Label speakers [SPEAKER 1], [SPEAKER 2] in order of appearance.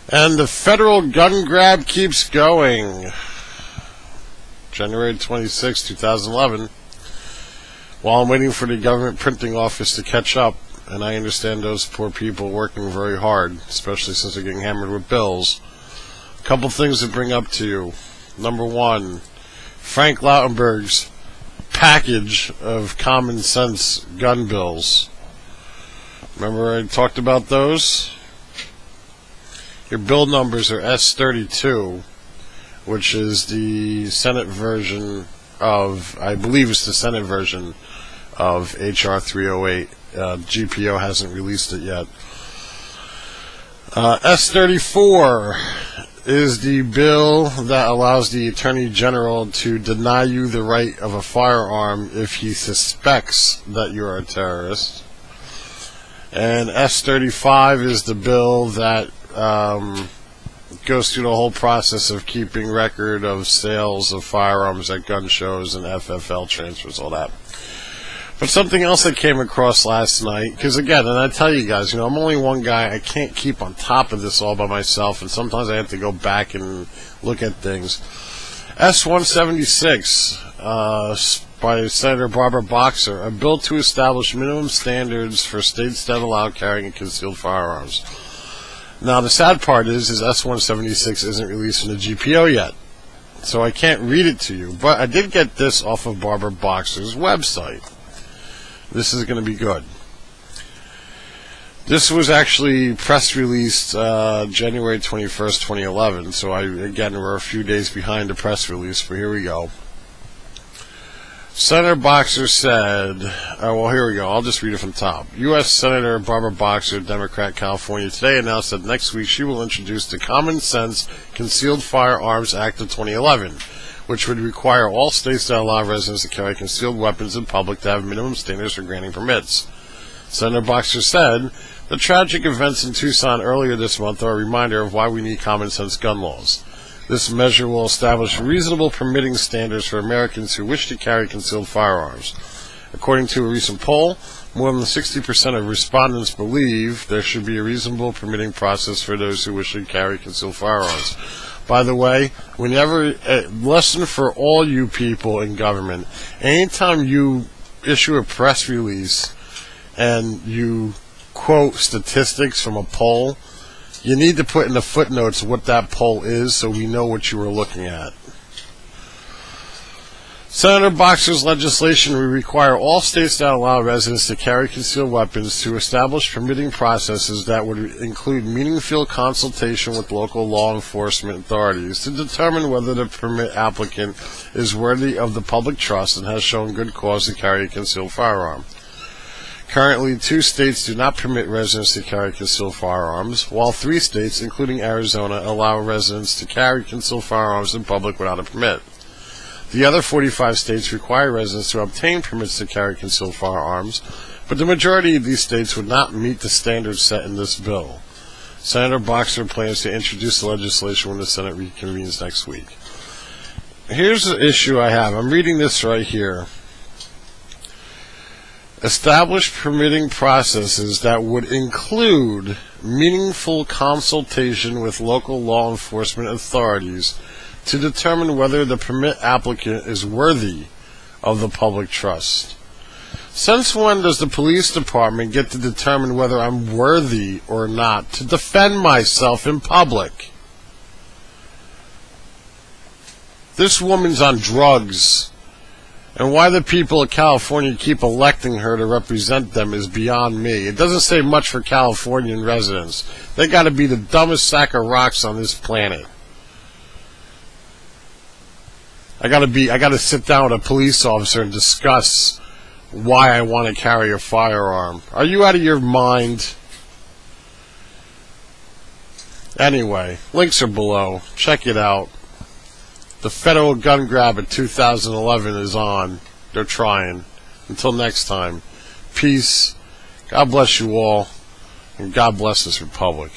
[SPEAKER 1] And the federal gun grab keeps going. January 26, 2011. While I'm waiting for the government printing office to catch up, and I understand those poor people working very hard, especially since they're getting hammered with bills. A couple things to bring up to you. Number one, Frank Lautenberg's package of common sense gun bills. Remember I talked about those? Your bill numbers are S32, which is the Senate version of, I believe it's the Senate version of H.R. 308. GPO hasn't released it yet. S34 is the bill that allows the Attorney General to deny you the right of a firearm if he suspects that you're a terrorist. And S35 is the bill that goes through the whole process of keeping record of sales of firearms at gun shows and FFL transfers, all that. But something else I came across last night, because again, and I tell you guys, I'm only one guy. I can't keep on top of this all by myself, and sometimes I have to go back and look at things. S-176 by Senator Barbara Boxer, a bill to establish minimum standards for states that allow carrying of concealed firearms. Now, the sad part is S-176 isn't released from the GPO yet, so I can't read it to you. But I did get this off of Barbara Boxer's website. This is going to be good. This was actually press released January 21st, 2011, so again, we're a few days behind the press release, but here we go. Senator Boxer said, well, here we go. I'll just read it from the top. U.S. Senator Barbara Boxer, Democrat, California, today announced that next week she will introduce the Common Sense Concealed Firearms Act of 2011, which would require all states that allow residents to carry concealed weapons in public to have minimum standards for granting permits. Senator Boxer said, the tragic events in Tucson earlier this month are a reminder of why we need common sense gun laws. This measure will establish reasonable permitting standards for Americans who wish to carry concealed firearms. According to a recent poll, more than 60% of respondents believe there should be a reasonable permitting process for those who wish to carry concealed firearms. By the way, lesson for all you people in government, anytime you issue a press release and you quote statistics from a poll, you need to put in the footnotes what that poll is so we know what you were looking at. Senator Boxer's legislation will require all states that allow residents to carry concealed weapons to establish permitting processes that would include meaningful consultation with local law enforcement authorities to determine whether the permit applicant is worthy of the public trust and has shown good cause to carry a concealed firearm. Currently, 2 states do not permit residents to carry concealed firearms, while 3 states, including Arizona, allow residents to carry concealed firearms in public without a permit. The other 45 states require residents to obtain permits to carry concealed firearms, but the majority of these states would not meet the standards set in this bill. Senator Boxer plans to introduce the legislation when the Senate reconvenes next week. Here's the issue I have. I'm reading this right here. Establish permitting processes that would include meaningful consultation with local law enforcement authorities to determine whether the permit applicant is worthy of the public trust. Since when does the police department get to determine whether I'm worthy or not to defend myself in public? This woman's on drugs, and why the people of California keep electing her to represent them is beyond me. It doesn't say much for Californian residents. They got to be the dumbest sack of rocks on this planet. I gotta sit down with a police officer and discuss why I want to carry a firearm. Are you out of your mind? Anyway, links are below. Check it out. The federal gun grab of 2011 is on. They're trying. Until next time, peace. God bless you all, and God bless this republic.